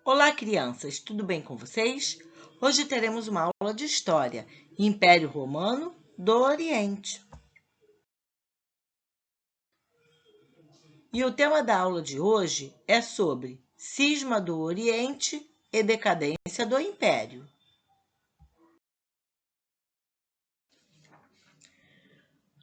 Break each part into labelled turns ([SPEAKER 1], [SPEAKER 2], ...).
[SPEAKER 1] Olá, crianças, tudo bem com vocês? Hoje teremos uma aula de História, Império Romano do Oriente. E o tema da aula de hoje é sobre Cisma do Oriente e decadência do Império.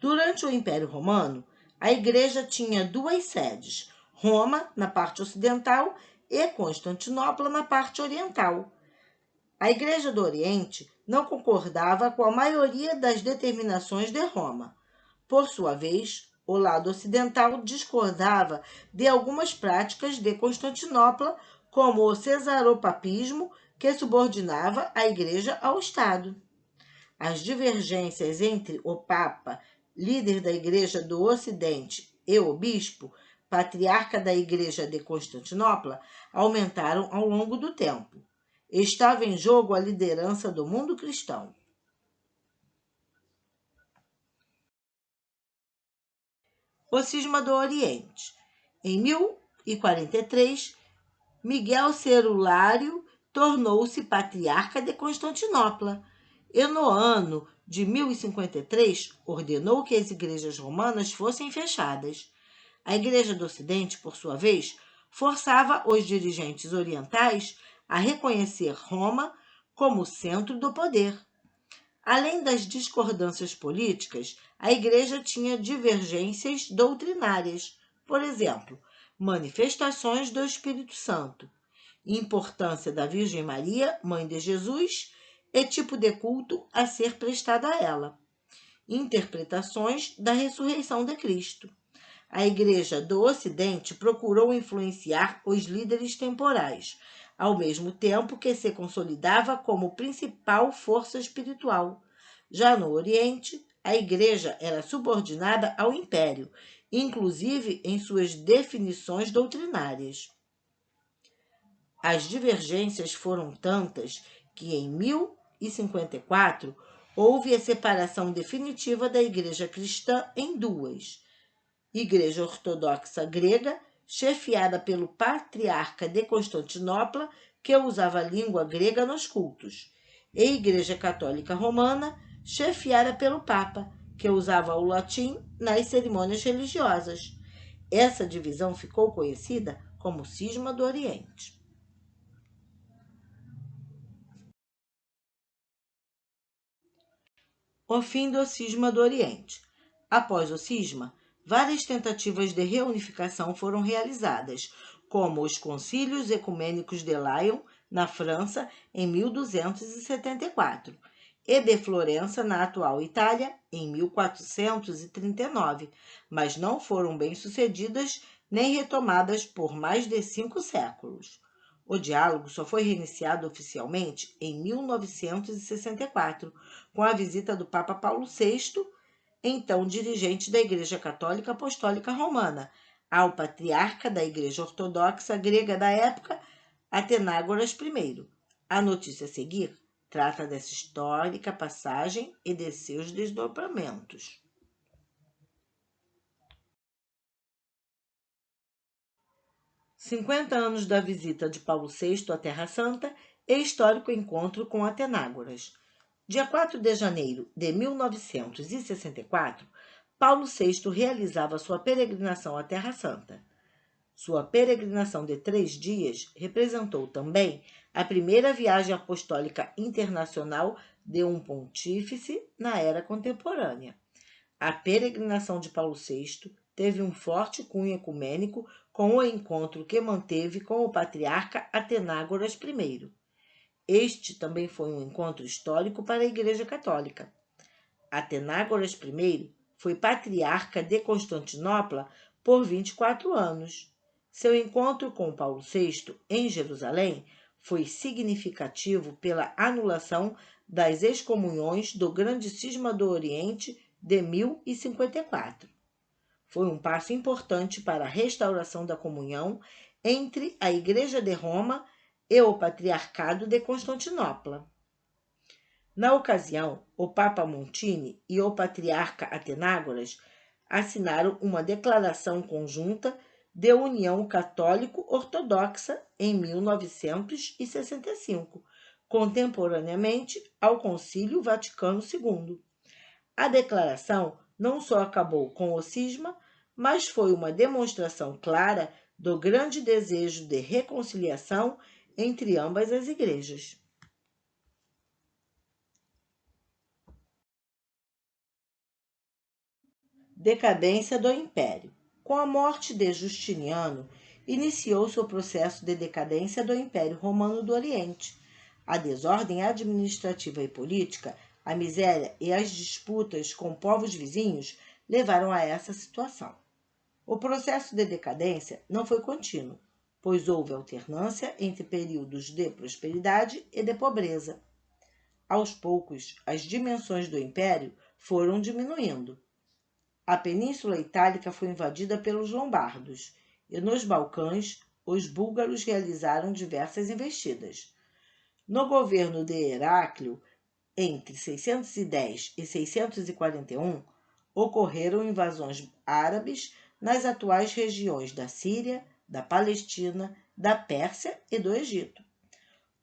[SPEAKER 1] Durante o Império Romano, a Igreja tinha duas sedes, Roma, na parte ocidental, e Constantinopla, na parte oriental. A Igreja do Oriente não concordava com a maioria das determinações de Roma. Por sua vez, o lado ocidental discordava de algumas práticas de Constantinopla, como o cesaropapismo, que subordinava a Igreja ao Estado. As divergências entre o Papa, líder da Igreja do Ocidente, e o Bispo, patriarca da Igreja de Constantinopla, aumentaram ao longo do tempo. Estava em jogo a liderança do mundo cristão. O Cisma do Oriente. Em 1043, Miguel Cerulário tornou-se patriarca de Constantinopla e, no ano de 1053, ordenou que as igrejas romanas fossem fechadas. A Igreja do Ocidente, por sua vez, forçava os dirigentes orientais a reconhecer Roma como centro do poder. Além das discordâncias políticas, a Igreja tinha divergências doutrinárias, por exemplo, manifestações do Espírito Santo, importância da Virgem Maria, mãe de Jesus, e tipo de culto a ser prestado a ela, interpretações da ressurreição de Cristo. A Igreja do Ocidente procurou influenciar os líderes temporais, ao mesmo tempo que se consolidava como principal força espiritual. Já no Oriente, a Igreja era subordinada ao Império, inclusive em suas definições doutrinárias. As divergências foram tantas que, em 1054, houve a separação definitiva da Igreja cristã em duas: Igreja Ortodoxa Grega, chefiada pelo Patriarca de Constantinopla, que usava a língua grega nos cultos, e Igreja Católica Romana, chefiada pelo Papa, que usava o latim nas cerimônias religiosas. Essa divisão ficou conhecida como Cisma do Oriente. O fim do Cisma do Oriente. Após o cisma, várias tentativas de reunificação foram realizadas, como os concílios ecumênicos de Lyon, na França, em 1274, e de Florença, na atual Itália, em 1439, mas não foram bem-sucedidas nem retomadas por mais de 5 séculos. O diálogo só foi reiniciado oficialmente em 1964, com a visita do Papa Paulo VI, então dirigente da Igreja Católica Apostólica Romana, ao patriarca da Igreja Ortodoxa Grega da época, Atenágoras I. A notícia a seguir trata dessa histórica passagem e de seus desdobramentos. Cinquenta anos da visita de Paulo VI à Terra Santa e histórico encontro com Atenágoras. Dia 4 de janeiro de 1964, Paulo VI realizava sua peregrinação à Terra Santa. Sua peregrinação de 3 dias representou também a primeira viagem apostólica internacional de um pontífice na era contemporânea. A peregrinação de Paulo VI teve um forte cunho ecumênico com o encontro que manteve com o patriarca Atenágoras I. Este também foi um encontro histórico para a Igreja Católica. Atenágoras I foi patriarca de Constantinopla por 24 anos. Seu encontro com Paulo VI em Jerusalém foi significativo pela anulação das excomunhões do Grande Cisma do Oriente de 1054. Foi um passo importante para a restauração da comunhão entre a Igreja de Roma e o Patriarcado de Constantinopla. Na ocasião, o Papa Montini e o Patriarca Atenágoras assinaram uma declaração conjunta de União Católico-Ortodoxa em 1965, contemporaneamente ao Concílio Vaticano II. A declaração não só acabou com o cisma, mas foi uma demonstração clara do grande desejo de reconciliação entre ambas as igrejas. Decadência do Império. Com a morte de Justiniano, iniciou-se o processo de decadência do Império Romano do Oriente. A desordem administrativa e política, a miséria e as disputas com povos vizinhos levaram a essa situação. O processo de decadência não foi contínuo, pois houve alternância entre períodos de prosperidade e de pobreza. Aos poucos, as dimensões do império foram diminuindo. A Península Itálica foi invadida pelos lombardos, e nos Balcãs, os búlgaros realizaram diversas investidas. No governo de Heráclio, entre 610 e 641, ocorreram invasões árabes nas atuais regiões da Síria, da Palestina, da Pérsia e do Egito.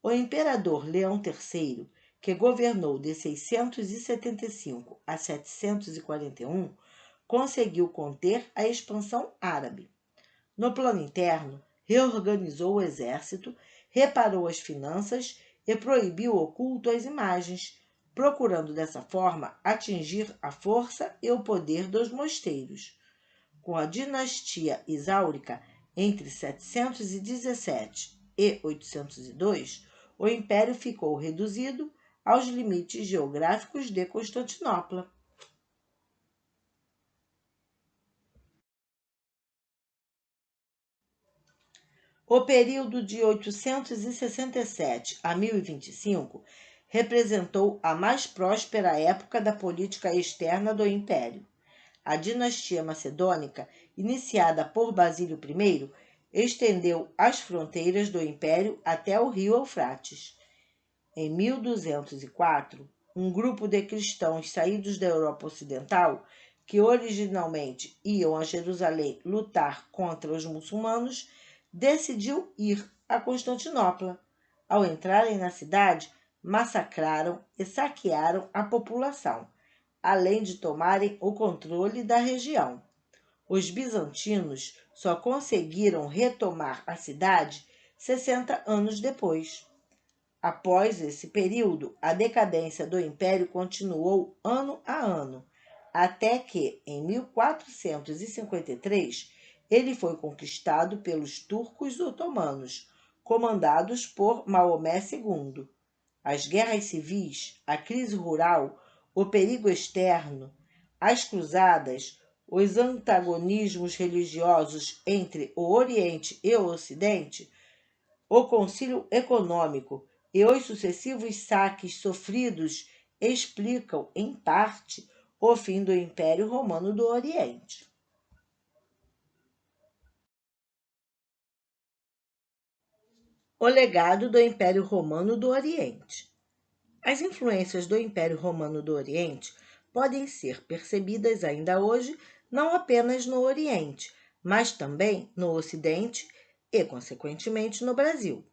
[SPEAKER 1] O imperador Leão III, que governou de 675 a 741, conseguiu conter a expansão árabe. No plano interno, reorganizou o exército, reparou as finanças e proibiu o culto às imagens, procurando dessa forma atingir a força e o poder dos mosteiros. Com a dinastia Isáurica, entre 717 e 802, o império ficou reduzido aos limites geográficos de Constantinopla. O período de 867 a 1025 representou a mais próspera época da política externa do Império. A dinastia macedônica, iniciada por Basílio I, estendeu as fronteiras do Império até o rio Eufrates. Em 1204, um grupo de cristãos saídos da Europa Ocidental, que originalmente iam a Jerusalém lutar contra os muçulmanos, decidiu ir a Constantinopla. Ao entrarem na cidade, massacraram e saquearam a população, além de tomarem o controle da região. Os bizantinos só conseguiram retomar a cidade 60 anos depois. Após esse período, a decadência do império continuou ano a ano, até que, em 1453, ele foi conquistado pelos turcos otomanos, comandados por Maomé II. As guerras civis, a crise rural, o perigo externo, as cruzadas, os antagonismos religiosos entre o Oriente e o Ocidente, o concílio econômico e os sucessivos saques sofridos explicam, em parte, o fim do Império Romano do Oriente. O legado do Império Romano do Oriente. As influências do Império Romano do Oriente podem ser percebidas ainda hoje não apenas no Oriente, mas também no Ocidente e, consequentemente, no Brasil.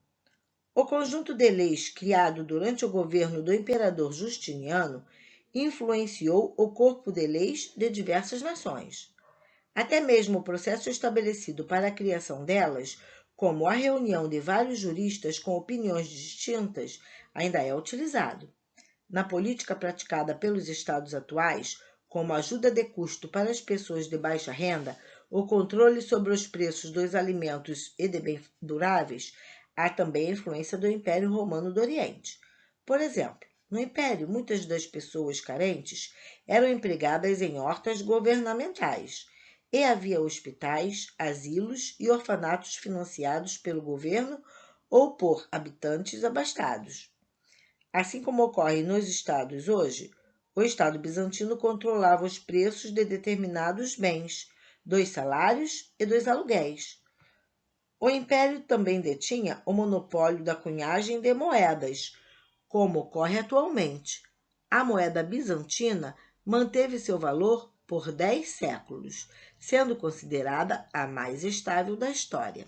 [SPEAKER 1] O conjunto de leis criado durante o governo do imperador Justiniano influenciou o corpo de leis de diversas nações. Até mesmo o processo estabelecido para a criação delas, como a reunião de vários juristas com opiniões distintas, ainda é utilizado. Na política praticada pelos estados atuais, como ajuda de custo para as pessoas de baixa renda, o controle sobre os preços dos alimentos e de bens duráveis, há também a influência do Império Romano do Oriente. Por exemplo, no Império, muitas das pessoas carentes eram empregadas em hortas governamentais e havia hospitais, asilos e orfanatos financiados pelo governo ou por habitantes abastados. Assim como ocorre nos estados hoje, o Estado bizantino controlava os preços de determinados bens, dos salários e dos aluguéis. O Império também detinha o monopólio da cunhagem de moedas, como ocorre atualmente. A moeda bizantina manteve seu valor por 10 séculos, sendo considerada a mais estável da história.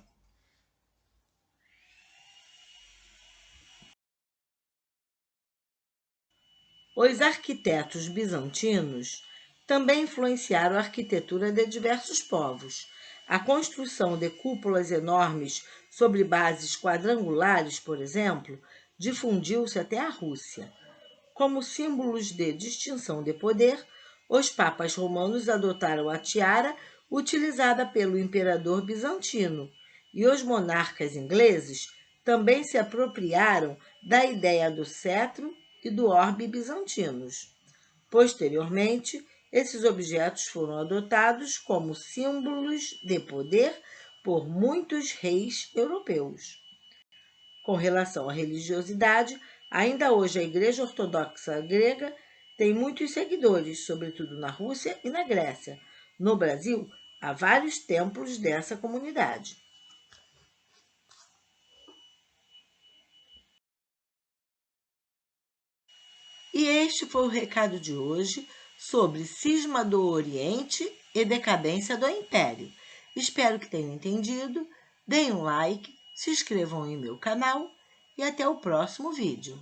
[SPEAKER 1] Os arquitetos bizantinos também influenciaram a arquitetura de diversos povos. A construção de cúpulas enormes sobre bases quadrangulares, por exemplo, difundiu-se até a Rússia. Como símbolos de distinção de poder, os papas romanos adotaram a tiara utilizada pelo imperador bizantino, e os monarcas ingleses também se apropriaram da ideia do cetro e do orbe bizantinos. Posteriormente, esses objetos foram adotados como símbolos de poder por muitos reis europeus. Com relação à religiosidade, ainda hoje a Igreja Ortodoxa Grega tem muitos seguidores, sobretudo na Rússia e na Grécia. No Brasil, há vários templos dessa comunidade. E este foi o recado de hoje sobre cisma do Oriente e decadência do Império. Espero que tenham entendido. Deem um like, se inscrevam em meu canal e até o próximo vídeo.